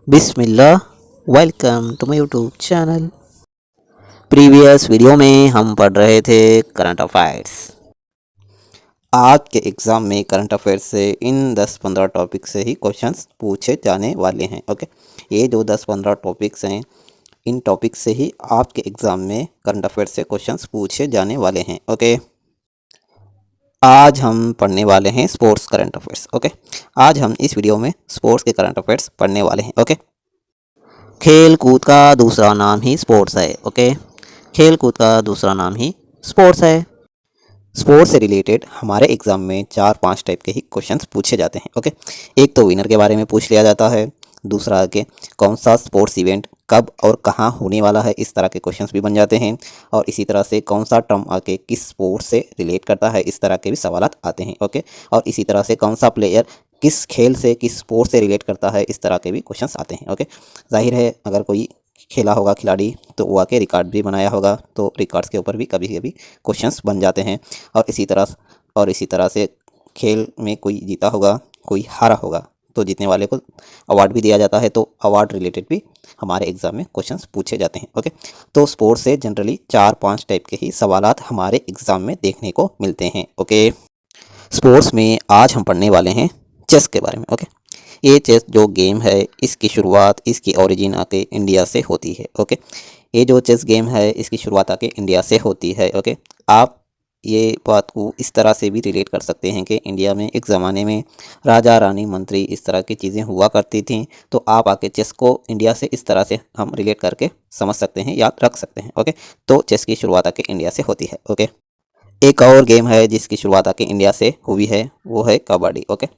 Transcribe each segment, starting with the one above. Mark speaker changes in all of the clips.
Speaker 1: Bismillah. Welcome to my YouTube channel. Previous video में हम पढ़ रहे थे करंट अफेयर्स। आज के एग्ज़ाम में करंट अफेयर्स से इन 10-15 टॉपिक से ही क्वेश्चंस पूछे जाने वाले हैं। ओके, ये जो 10-15 टॉपिक्स हैं, इन टॉपिक से ही आपके एग्ज़ाम में करंट अफेयर्स से क्वेश्चंस पूछे जाने वाले हैं। ओके, आज हम पढ़ने वाले हैं स्पोर्ट्स करंट अफेयर्स। ओके, आज हम इस वीडियो में स्पोर्ट्स के करंट अफेयर्स पढ़ने वाले हैं। ओके, खेल कूद का दूसरा नाम ही स्पोर्ट्स है। ओके, खेल कूद का दूसरा नाम ही स्पोर्ट्स है। स्पोर्ट्स से रिलेटेड हमारे एग्जाम में 4-5 टाइप के ही क्वेश्चंस पूछे जाते हैं। ओके, एक तो विनर के बारे में पूछ लिया जाता है, दूसरा आगे कौन सा स्पोर्ट्स इवेंट कब और कहाँ होने वाला है, इस तरह के क्वेश्चंस भी बन जाते हैं। और इसी तरह से कौन सा टर्म आके किस स्पोर्ट से रिलेट करता है, इस तरह के भी सवाल आते हैं। ओके, और इसी तरह से कौन सा प्लेयर किस खेल से किस स्पोर्ट से रिलेट करता है, इस तरह के भी क्वेश्चंस आते हैं। ओके, जाहिर है अगर कोई खेला होगा खिलाड़ी तो वो आके रिकॉर्ड भी बनाया होगा, तो रिकॉर्ड्स के ऊपर भी कभी कभी क्वेश्चंस बन जाते हैं। और इसी तरह से खेल में कोई जीता होगा कोई हारा होगा तो जीतने वाले को अवार्ड भी दिया जाता है, तो अवार्ड रिलेटेड भी हमारे एग्ज़ाम में क्वेश्चंस पूछे जाते हैं। ओके, तो स्पोर्ट्स से जनरली 4-5 टाइप के ही सवालात हमारे एग्ज़ाम में देखने को मिलते हैं। ओके, स्पोर्ट्स में आज हम पढ़ने वाले हैं चेस के बारे में। ओके, ये चेस जो गेम है इसकी शुरुआत इसकी ओरिजिन आके इंडिया से होती है। ओके, ये जो चेस गेम है इसकी शुरुआत आके इंडिया से होती है। ओके, आप ये बात को इस तरह से भी रिलेट कर सकते हैं कि इंडिया में एक ज़माने में राजा रानी मंत्री इस तरह की चीज़ें हुआ करती थी, तो आप आके चेस को इंडिया से इस तरह से हम रिलेट करके समझ सकते हैं, याद रख सकते हैं। ओके, तो चेस की शुरुआत आके इंडिया से होती है। ओके, एक और गेम है जिसकी शुरुआत आके इंडिया से हुई है, वो है कबड्डी। ओके,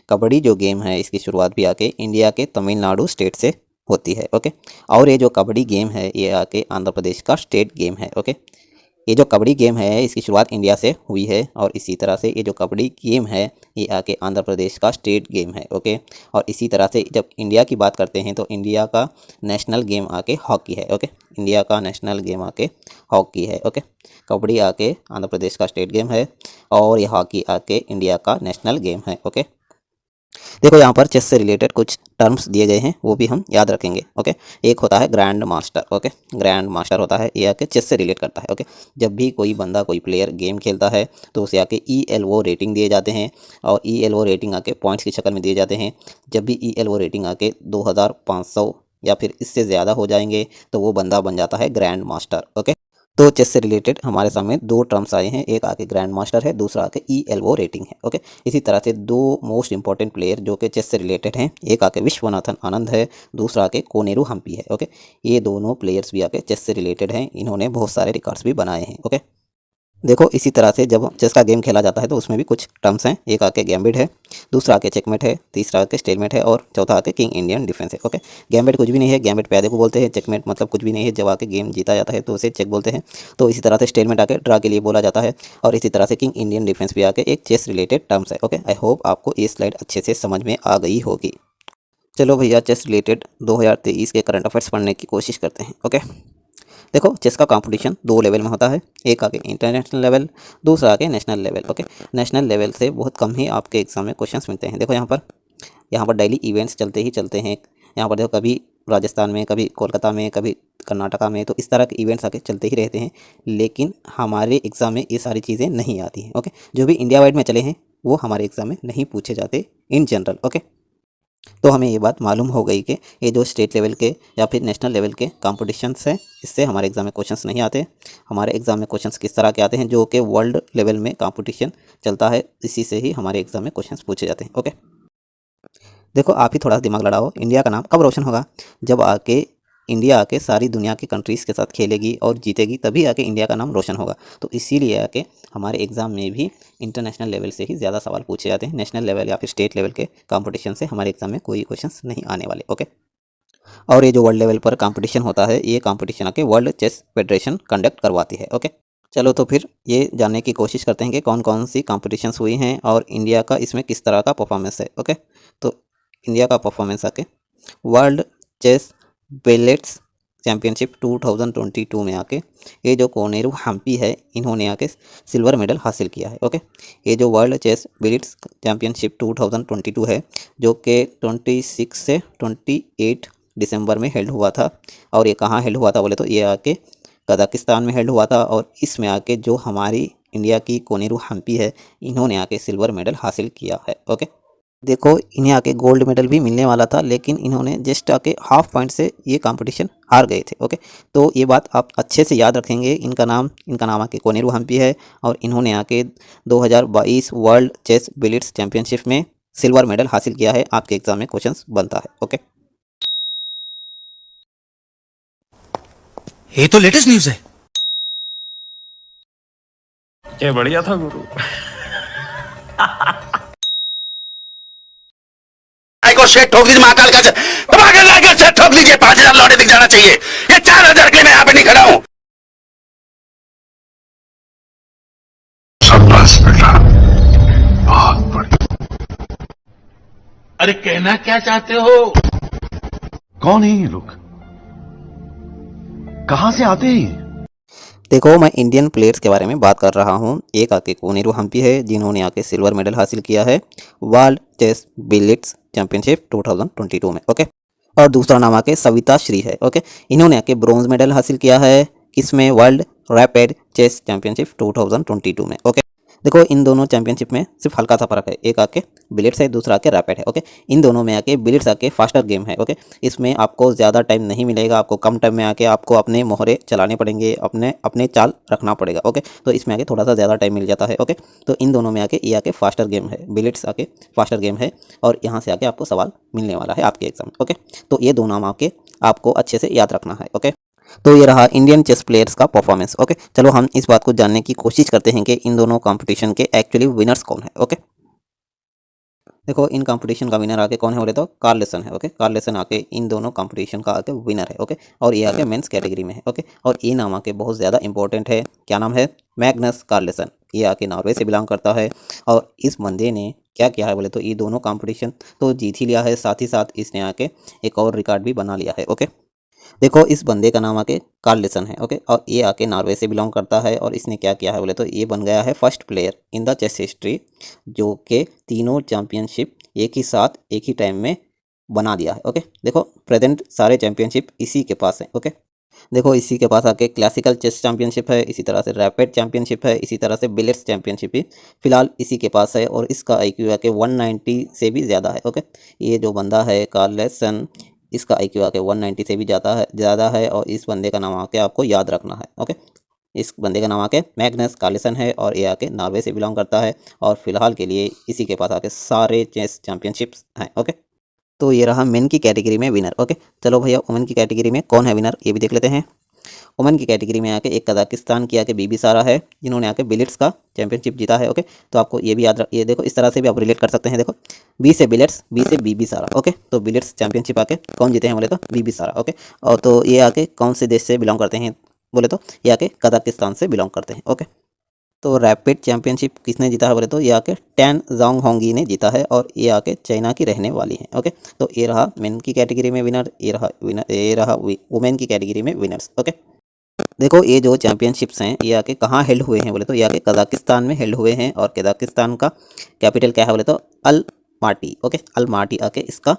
Speaker 1: कबड्डी जो गेम है इसकी शुरुआत भी आके इंडिया के तमिलनाडु स्टेट से होती है। ओके, और ये जो कबड्डी गेम है ये आके आंध्र प्रदेश का स्टेट गेम है। ओके, ये जो कबड्डी गेम है इसकी शुरुआत इंडिया से हुई है, और इसी तरह से ये जो कबड्डी गेम है ये आके आंध्र प्रदेश का स्टेट गेम है। ओके, और इसी तरह से जब इंडिया की बात करते हैं तो इंडिया का नेशनल गेम आके हॉकी है। ओके, इंडिया का नेशनल गेम आके हॉकी है। ओके, कबड्डी आके आंध्र प्रदेश का स्टेट गेम है और ये हॉकी आके इंडिया का नेशनल गेम है। ओके, देखो यहाँ पर चेस से रिलेटेड कुछ टर्म्स दिए गए हैं, वो भी हम याद रखेंगे। ओके, एक होता है grand master. Okay, grand master होता है ये आके चेस से रिलेट करता है। ओके, जब भी कोई बंदा कोई प्लेयर गेम खेलता है तो उसे आके ELO रेटिंग दिए जाते हैं, और ELO रेटिंग आके पॉइंट्स की शक्ल में दिए जाते हैं। जब भी ELO रेटिंग आके 2500 या फिर इससे ज़्यादा हो जाएंगे तो वो बंदा बन जाता है ग्रैंड मास्टर। ओके, तो चेस से रिलेटेड हमारे सामने दो टर्म्स आए हैं, एक आके ग्रैंड मास्टर है, दूसरा आके ELO रेटिंग है। ओके, इसी तरह से दो मोस्ट इंपॉर्टेंट प्लेयर जो कि चेस से रिलेटेड हैं, एक आके विश्वनाथन आनंद है, दूसरा आके कोनेरू हम्पी है। ओके, ये दोनों प्लेयर्स भी आके चेस से रिलेटेड हैं, इन्होंने बहुत सारे रिकॉर्ड्स भी बनाए हैं। ओके, देखो इसी तरह से जब चेस का गेम खेला जाता है तो उसमें भी कुछ टर्म्स हैं, एक आके गैम्बिट है, दूसरा आके चेकमेट है, तीसरा आके स्टेलमेट है, और चौथा आके किंग इंडियन डिफेंस है। ओके, गैम्बिट कुछ भी नहीं है, गैम्बिट प्यादे को बोलते हैं, चेकमेट मतलब कुछ भी नहीं है, जब आके गेम जीता जाता है तो उसे चेक बोलते हैं। तो इसी तरह से स्टेलमेट आके ड्रा के लिए बोला जाता है, और इसी तरह से किंग इंडियन डिफेंस भी आके एक चेस रिलेटेड टर्म्स है। ओके, आई होप आपको ये स्लाइड अच्छे से समझ में आ गई होगी। चलो भैया, चेस रिलेटेड 2023 के करंट अफेयर्स पढ़ने की कोशिश करते हैं। ओके, देखो चेस का कंपटीशन दो लेवल में होता है, एक आगे इंटरनेशनल लेवल, दूसरा आगे national level. Okay, national level से बहुत कम ही आपके एग्जाम में क्वेश्चंस मिलते हैं। देखो यहाँ पर डेली इवेंट्स चलते ही चलते हैं। यहाँ पर देखो कभी राजस्थान में, कभी कोलकाता में, कभी कर्नाटका में, तो इस तरह के इवेंट्स आके चलते ही रहते हैं, लेकिन हमारे एग्ज़ाम में ये सारी चीज़ें नहीं आती हैं। ओके, जो भी इंडिया वाइड में चले हैं वो हमारे एग्ज़ाम में नहीं पूछे जाते इन जनरल। ओके, तो हमें ये बात मालूम हो गई कि ये जो स्टेट लेवल के या फिर नेशनल लेवल के कॉम्पिटिशन्स हैं इससे हमारे एग्ज़ाम में क्वेश्चंस नहीं आते। हमारे एग्ज़ाम में क्वेश्चंस किस तरह के आते हैं, जो कि वर्ल्ड लेवल में कंपटीशन चलता है, इसी से ही हमारे एग्ज़ाम में क्वेश्चंस पूछे जाते हैं। ओके, देखो आप ही थोड़ा सा दिमाग लड़ाओ, इंडिया का नाम कब रोशन होगा? जब आके इंडिया आके सारी दुनिया की कंट्रीज़ के साथ खेलेगी और जीतेगी, तभी आके इंडिया का नाम रोशन होगा। तो इसीलिए आके हमारे एग्ज़ाम में भी इंटरनेशनल लेवल से ही ज़्यादा सवाल पूछे जाते हैं, नेशनल लेवल या फिर स्टेट लेवल के कंपटीशन से हमारे एग्ज़ाम में कोई क्वेश्चंस नहीं आने वाले। ओके, और ये जो वर्ल्ड लेवल पर कंपटीशन होता है ये कंपटीशन आके वर्ल्ड चेस फेडरेशन कंडक्ट करवाती है। ओके, चलो तो फिर ये जानने की कोशिश करते हैं कि कौन कौन सी कॉम्पिटिशन्स हुई हैं और इंडिया का इसमें किस तरह का परफॉर्मेंस है। ओके, तो इंडिया का परफॉर्मेंस आके वर्ल्ड चेस बेलेट्स चैम्पियनशिप 2022 में आके ये जो कोनेरू हम्पी है इन्होंने आके सिल्वर मेडल हासिल किया है। ओके, ये जो वर्ल्ड चेस बेलेट्स चैम्पियनशिप 2022 है जो कि 26 से 28 दिसंबर में हेल्ड हुआ था। और ये कहाँ हेल्ड हुआ था बोले तो ये आके कजाकिस्तान में हेल्ड हुआ था। और इसमें आके जो हमारी इंडिया की कोनेरू हम्पी है, इन्होंने आके सिल्वर मेडल हासिल किया है। ओके, देखो इन्हें आके गोल्ड मेडल भी मिलने वाला था, लेकिन इन्होंने जस्ट आके हाफ पॉइंट से ये कंपटीशन हार गए थे। ओके, तो ये बात आप अच्छे से याद रखेंगे। इनका नाम आके कोनेरू हम्पी है और इन्होंने आके 2022 वर्ल्ड चेस बिलियर्ड्स चैंपियनशिप में सिल्वर मेडल हासिल किया है। आपके एग्जाम में क्वेश्चंस बनता है। ओके,
Speaker 2: ये तो लेटेस्ट न्यूज़ है।
Speaker 3: ये बढ़िया था गुरु।
Speaker 4: को शेट ठोक दीजिए, महाकाल का धमाके लाके शेट ठोक दीजिए। 5,000 लौटे दिख जाना चाहिए। ये 4,000 के लिए मैं यहाँ पे नहीं खड़ा हूँ। शाबाश बेटा, बहुत बढ़िया। अरे कहना क्या चाहते हो? कौन है ये लोग? कहां से आते हैं?
Speaker 1: देखो मैं इंडियन प्लेयर्स के बारे में बात कर रहा हूँ। एक आके कोनेरू हम्पी है, जिन्होंने आके सिल्वर मेडल हासिल किया है वर्ल्ड चेस बिलियर्ड्स चैंपियनशिप 2022 में। ओके, और दूसरा नाम आके सविता श्री है। ओके, इन्होंने आके ब्रॉन्ज मेडल हासिल किया है किसमें? वर्ल्ड रैपिड चेस चैंपियनशिप 2022 में। ओके, देखो इन दोनों चैंपियनशिप में सिर्फ हल्का सा फर्क है। एक आके बिलियर्ड्स है, दूसरा आके रैपिड है। ओके, इन दोनों में आके बिलियर्ड्स आके फास्टर गेम है। ओके, इसमें आपको ज़्यादा टाइम नहीं मिलेगा। आपको कम टाइम में आके आपको अपने मोहरे चलाने पड़ेंगे, अपने अपने चाल रखना पड़ेगा। ओके, तो इसमें आके थोड़ा सा ज़्यादा टाइम मिल जाता है। ओके, तो इन दोनों में आके ये आके फास्टर गेम है, बिलियर्ड्स आके फास्टर गेम है। और यहाँ से आके आपको सवाल मिलने वाला है आपके एग्जाम में। ओके, तो ये दो नाम आपको अच्छे से याद रखना है। ओके, तो ये रहा इंडियन चेस प्लेयर्स का परफॉर्मेंस। ओके, चलो हम इस बात को जानने की कोशिश करते हैं कि इन दोनों कंपटीशन के एक्चुअली विनर्स कौन है। ओके, देखो इन कंपटीशन का विनर आके कौन है बोले तो कार्लसन है। ओके, कार्लसन आके इन दोनों कंपटीशन का आके विनर है। ओके, और ये आके मेंस कैटेगरी में है। ओके, और ये नाम आके बहुत ज़्यादा इंपॉर्टेंट है। क्या नाम है? Magnus Carlsen. ये आके नॉर्वे से बिलोंग करता है। और इस बंदे ने क्या किया है बोले तो ये दोनों कंपटीशन तो जीत ही लिया है, साथ ही साथ इसने आके एक और रिकॉर्ड भी बना लिया है। ओके, देखो इस बंदे का नाम आके कार्लसन है। ओके, और ये आके नॉर्वे से बिलोंग करता है। और इसने क्या किया है बोले तो ये बन गया है first player in the chess history जो कि तीनों चैंपियनशिप एक ही साथ एक ही टाइम में बना दिया है। ओके, देखो प्रेजेंट सारे चैंपियनशिप इसी के पास है। ओके, देखो इसी के पास आके क्लासिकल चेस चैंपियनशिप है, इसी तरह से रैपिड चैंपियनशिप है, इसी तरह से बिलियर्ड्स चैंपियनशिप भी फिलहाल इसी के पास है। और इसका आईक्यू आके 190 से भी ज़्यादा है। ओके, ये जो बंदा है कार्लसन, इसका आईक्यू आके 190 से भी ज़्यादा है। और इस बंदे का नाम आके आपको याद रखना है। ओके, इस बंदे का नाम आके मैग्नस कार्लसन है और ये आके नॉर्वे से बिलोंग करता है। और फिलहाल के लिए इसी के पास आके सारे चेस चैंपियनशिप्स हैं। ओके, तो ये रहा मेन की कैटेगरी में विनर। ओके, चलो भैया वुमेन की कैटेगरी में कौन है विनर ये भी देख लेते हैं। वुमेन की कैटेगरी में आके एक कजाकिस्तान की आके बीबी सारा है, जिन्होंने आके बिलियर्ड्स का चैंपियनशिप जीता है। ओके, तो आपको ये भी ये देखो इस तरह से भी आप रिलेट कर सकते हैं। देखो बी से बिलियर्ड्स, बी से बीबी सारा। ओके, तो बिलियर्ड्स चैंपियनशिप आके कौन जीते हैं बोले तो बीबी सारा। ओके, और तो ये आके कौन से देश से बिलोंग करते हैं बोले तो ये आके कजाकिस्तान से बिलोंग करते हैं। ओके, तो रैपिड चैंपियनशिप किसने जीता है बोले तो ये आके टैन जांग होंगी ने जीता है और ये आके चाइना की रहने वाली है। ओके, तो ये रहा मेन की कैटेगरी में विनर, ये रहा वुमेन की कैटेगरी में विनर्स। ओके, देखो ये जो चैंपियनशिप्स हैं ये आके कहाँ हेल्ड हुए हैं बोले तो ये आके कजाकिस्तान में हेल्ड हुए हैं। और कजाकिस्तान का कैपिटल क्या है बोले तो अलमाटी। ओके, अलमाटी आके इसका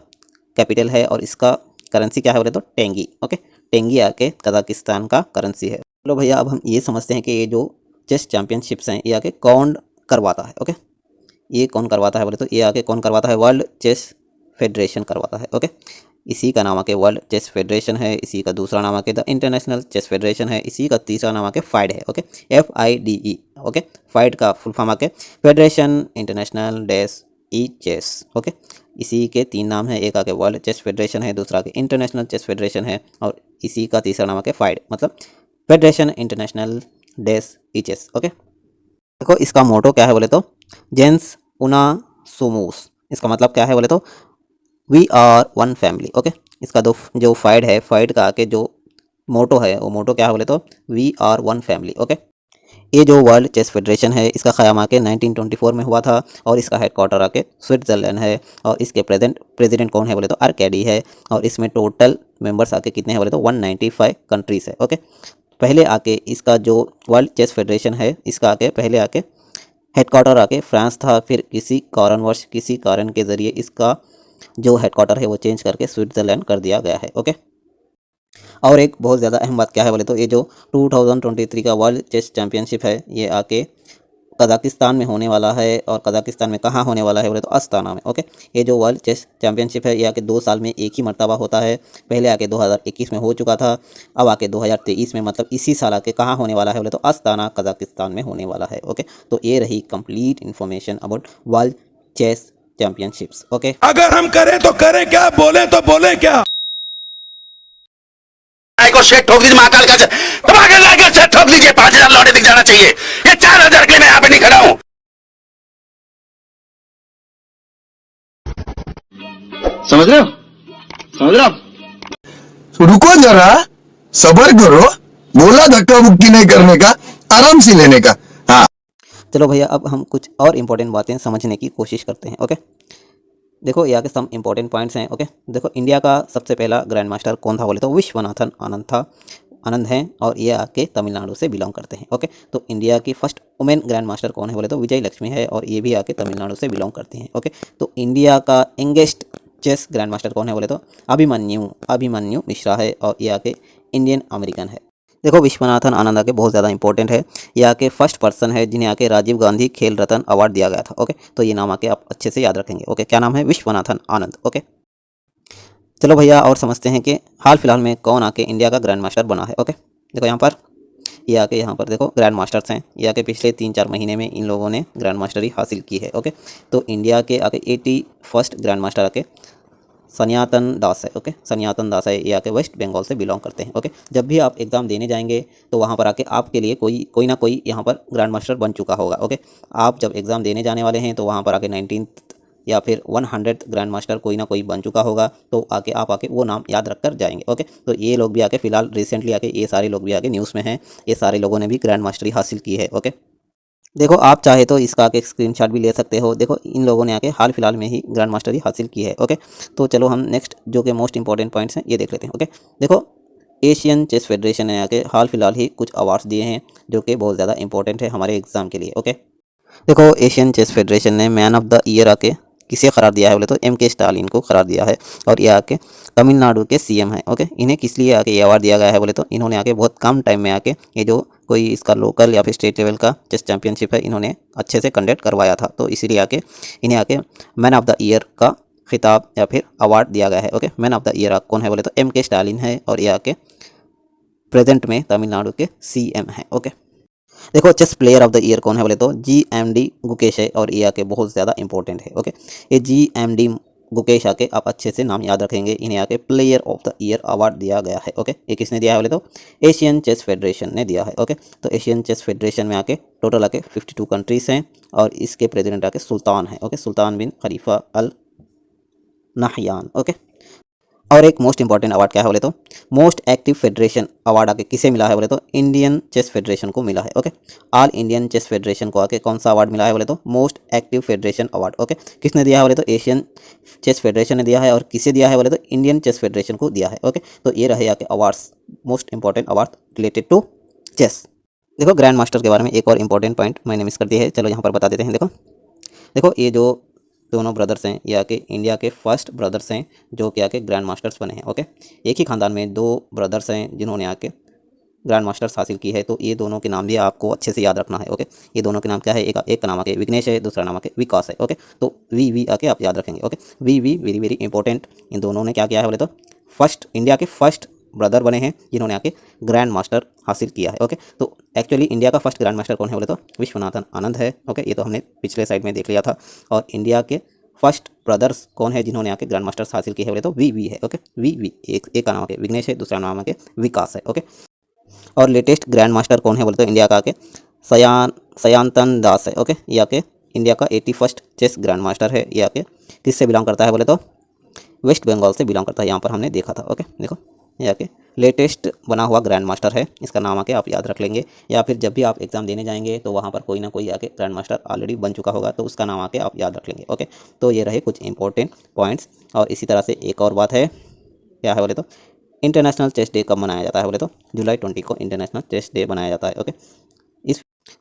Speaker 1: कैपिटल है और इसका करेंसी क्या है बोले तो टेंगी। ओके, टेंगी आके कजाकिस्तान का करेंसी है। चलो भैया अब हम ये समझते हैं कि ये जो चेस चैंपियनशिप्स हैं ये आके कौन करवाता है। ओके, ये कौन करवाता है बोले तो ये आके कौन करवाता है? वर्ल्ड चेस फेडरेशन करवाता है। ओके, इसी का नाम आके वर्ल्ड चेस फेडरेशन है, इसी का दूसरा नाम आके द इंटरनेशनल चेस फेडरेशन है, इसी का तीसरा नाम आके फाइड है। Okay, FIDE। ओके, फाइड का फुल फॉर्म आके federation international dash E chess. Okay, इसी के तीन नाम है, एक आके वर्ल्ड चेस फेडरेशन है, दूसरा आके इंटरनेशनल चेस फेडरेशन है और इसी का तीसरा नाम आके फाइड मतलब federation international dash E chess. Okay, देखो इसका मोटो क्या है बोले तो जेंस उना सुमूस। इसका मतलब क्या है बोले तो we are one family. Okay, इसका जो फाइड है, फाइड का आके जो मोटो है वो मोटो क्या है बोले तो we are one family. Okay, ये जो वर्ल्ड चेस फेडरेशन है इसका क़याम आके 1924 में हुआ था और इसका हेडक्वार्टर आके स्विट्ज़रलैंड है। और इसके प्रेसिडेंट कौन है बोले तो आर्कैडी है। और इसमें टोटल मेंबर्स आके कितने हैं बोले तो 195 कंट्रीज़ है। ओके, पहले आके इसका जो वर्ल्ड चेस फेडरेशन है इसका आके पहले आके हेडक्वार्टर आके फ्रांस था, फिर किसी कारण के ज़रिए इसका जो हेडक्वार्टर है वो चेंज करके स्विट्ज़रलैंड कर दिया गया है। ओके, और एक बहुत ज़्यादा अहम बात क्या है बोले तो ये जो 2023 का वर्ल्ड चेस चैम्पियनशिप है ये आके कज़ाकिस्तान में होने वाला है। और कज़ाकिस्तान में कहाँ होने वाला है बोले तो अस्ताना में। ओके, ये जो वर्ल्ड चेस चैम्पियनशिप है ये आके 2 साल में एक ही मरतबा होता है। पहले आके 2021 में हो चुका था, अब आके 2023 में, मतलब इसी साल आके कहाँ होने वाला है बोले तो अस्ताना कज़ाकिस्तान में होने वाला है। ओके, तो ये रही complete information about world chess championships. Okay,
Speaker 2: अगर हम करें तो करें क्या, बोले तो बोले क्या।
Speaker 4: को सेट ठोक दीजिए, महाकाल का तुम्हारे लाके सेट ठोक दीजिए। 5,000 लौटे दिख जाना चाहिए। ये 4,000 के लिए मैं यहाँ पे नहीं खड़ा हूँ। समझ रहे हो, समझ रहे हो।
Speaker 5: रुको जरा, सबर करो। बोला धक्का मुक्की नहीं करने का, आराम से लेने का। हाँ,
Speaker 1: चलो भैया अब हम कुछ और इम्पोर्टेंट बातें समझने की कोशिश करते हैं। ओके, देखो यहाँ के सम इम्पोर्टेंट पॉइंट्स हैं। ओके, देखो इंडिया का सबसे पहला ग्रैंड मास्टर कौन था बोले तो विश्वनाथन आनंद था, आनंद हैं, और ये आके तमिलनाडु से बिलोंग करते हैं। ओके, तो इंडिया की फर्स्ट वुमेन ग्रैंड मास्टर कौन है बोले तो विजय लक्ष्मी है, और ये भी आके तमिलनाडु से बिलोंग करती हैं। ओके, तो इंडिया का यंगेस्ट चेस ग्रैंड मास्टर कौन है बोले तो अभिमन्यु मिश्रा है, और ये आके इंडियन अमेरिकन है। देखो विश्वनाथन आनंद आके बहुत ज़्यादा इंपॉर्टेंट है, ये आके फर्स्ट पर्सन है जिन्हें आके राजीव गांधी खेल रत्न अवार्ड दिया गया था। ओके, तो ये नाम आके आप अच्छे से याद रखेंगे। ओके, क्या नाम है, विश्वनाथन आनंद। ओके, चलो भैया और समझते हैं कि हाल फिलहाल में कौन आके इंडिया का ग्रैंड मास्टर बना है। ओके, देखो यहाँ पर देखो ग्रैंड मास्टर्स हैं, ये आके पिछले 3-4 महीने में इन लोगों ने ग्रैंड मास्टरी हासिल की है। ओके, तो इंडिया के आके 81st ग्रैंड मास्टर आके सन्यातन दास है। ओके, सन्यातन दास है, ये आके वेस्ट बंगाल से बिलोंग करते हैं। ओके, जब भी आप एग्ज़ाम देने जाएंगे तो वहाँ पर आके आपके लिए कोई ना कोई यहाँ पर ग्रैंड मास्टर बन चुका होगा। ओके, आप जब एग्ज़ाम देने जाने वाले हैं तो वहाँ पर आके 19th या फिर 100th ग्रैंड मास्टर कोई ना कोई बन चुका होगा, तो आप आके वो नाम याद रख कर जाएंगे। ओके, तो ये लोग भी आके फ़िलहाल रिसेंटली आके ये सारे लोग भी आके न्यूज़ में हैं, ये सारे लोगों ने भी ग्रैंड मास्टरी हासिल की है। ओके, देखो आप चाहे तो इसका आके स्क्रीनशॉट भी ले सकते हो। देखो इन लोगों ने आके हाल फिलहाल में ही ग्रैंड मास्टरी हासिल की है। ओके, तो चलो हम नेक्स्ट जो कि मोस्ट इंपॉर्टेंट पॉइंट्स हैं ये देख लेते हैं। ओके, देखो एशियन चेस फेडरेशन ने आके हाल फिलहाल ही कुछ अवार्ड्स दिए हैं जो कि बहुत ज़्यादा इंपॉर्टेंट है हमारे एग्ज़ाम के लिए। ओके, देखो एशियन चेस फेडरेशन ने मैन ऑफ द ईयर आके किसे करार दिया है बोले तो MK स्टालिन को करार दिया है, और ये आके तमिलनाडु के CM है। ओके, इन्हें किस लिए आके ये अवार्ड दिया गया है बोले तो इन्होंने आके बहुत कम टाइम में आके ये जो कोई इसका लोकल या फिर स्टेट लेवल का चेस चैम्पियनशिप है इन्होंने अच्छे से कंडक्ट करवाया था, तो इसीलिए आके इन्हें आके मैन ऑफ द ईयर का खिताब या फिर अवार्ड दिया गया है। Okay, man of the year कौन है बोले तो MK स्टालिन है, और ये आके प्रेजेंट में तमिलनाडु के CM हैं। ओके, देखो chess player of the year कौन है बोले तो GMD गुकेश है, और ये आके बहुत ज़्यादा इंपॉर्टेंट है। ओके, ये GMD गुकेश आके आप अच्छे से नाम याद रखेंगे, इन्हें आके player of the year award दिया गया है। ओके, ये किसने दिया है बोले तो एशियन चेस फेडरेशन ने दिया है। ओके, तो एशियन चेस फेडरेशन में आके टोटल आके 52 कंट्रीज़ हैं, और इसके प्रेसिडेंट आके सुल्तान है। ओके, सुल्तान बिन खलीफा अल नाहयान। ओके, और एक मोस्ट इंपॉर्टेंट अवार्ड क्या है बोले तो मोस्ट एक्टिव फेडरेशन अवार्ड आके किसे मिला है बोले तो इंडियन चेस फेडरेशन को मिला है। Okay, all Indian chess federation को आके कौन सा अवार्ड मिला है बोले तो most active federation award. Okay, किसने दिया है बोले तो एशियन चेस फेडरेशन ने दिया है, और किसे दिया है बोले तो इंडियन चेस फेडरेशन को दिया है। ओके, तो ये रहे आके awards, most important award related to chess. देखो ग्रैंड मास्टर के बारे में एक और इंपॉर्टेंट पॉइंट मैंने मिस कर दिया है, चलो यहाँ पर बता देते हैं। देखो ये जो दोनों ब्रदर्स हैं ये आके इंडिया के फर्स्ट ब्रदर्स हैं जो कि आके ग्रैंड मास्टर्स बने हैं। ओके, एक ही खानदान में 2 ब्रदर्स हैं जिन्होंने आके ग्रैंड मास्टर्स हासिल की है, तो ये दोनों के नाम भी आपको अच्छे से याद रखना है। ओके, ये दोनों के नाम क्या है, एक का नाम आके विघ्नेश है, दूसरा नाम आके विकास है। ओके, तो वी आके आप याद रखेंगे। Okay, we very very important. इन दोनों ने क्या किया है बोले तो इंडिया के फर्स्ट ब्रदर बने हैं जिन्होंने आके ग्रैंड मास्टर हासिल किया है। ओके, तो एक्चुअली इंडिया का फर्स्ट ग्रैंड मास्टर कौन है बोले तो विश्वनाथन आनंद है। ओके, ये तो हमने पिछले साइड में देख लिया था। और इंडिया के फर्स्ट ब्रदर्स कौन है जिन्होंने आके ग्रैंड मास्टर्स हासिल किए हैं बोले तो वी है। ओके, वी एक का नाम आके विघ्नेश है, दूसरा नाम आके विकास है। ओके, और लेटेस्ट ग्रैंड मास्टर कौन है बोले तो इंडिया का आके सयांतन दास है। ओके, ये आके इंडिया का 81st चेस ग्रैंड मास्टर है। ये आके किससे बिलोंग करता है बोले तो वेस्ट बंगाल से बिलोंग करता है, यहाँ पर हमने देखा था। ओके, देखो ये आके लेटेस्ट बना हुआ ग्रैंड मास्टर है, इसका नाम आके आप याद रख लेंगे, या फिर जब भी आप एग्ज़ाम देने जाएंगे तो वहाँ पर कोई ना कोई आके ग्रैंड मास्टर ऑलरेडी बन चुका होगा, तो उसका नाम आके आप याद रख लेंगे। ओके, तो ये रहे कुछ इंपॉर्टेंट पॉइंट्स। और इसी तरह से एक और बात है, क्या है बोले तो इंटरनेशनल चेस डे कब मनाया जाता है बोले तो जुलाई 20 को इंटरनेशनल चेस डे मनाया जाता है। ओके,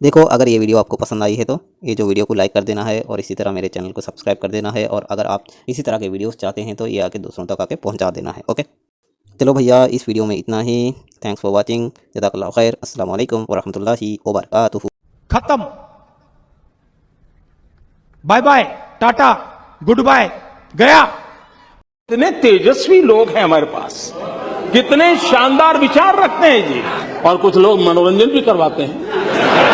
Speaker 1: देखो, अगर ये वीडियो आपको पसंद आई है तो ये जो वीडियो को लाइक कर देना है और इसी तरह मेरे चैनल को सब्सक्राइब कर देना है। और अगर आप इसी तरह के वीडियोस चाहते हैं तो ये आके दूसरों तक आके पहुंचा देना है। ओके, चलो भैया, इस वीडियो में इतना ही। Thanks for watching. जज़ाकल्लाहु खैर। अस्सलाम वालेकुम वरहमतुल्लाहि वबरकातुहू।
Speaker 6: खत्म। Bye bye, tata, good bye, गया।
Speaker 7: कितने तेजस्वी लोग हैं हमारे पास, कितने शानदार विचार रखते हैं जी। और कुछ लोग मनोरंजन भी करवाते हैं।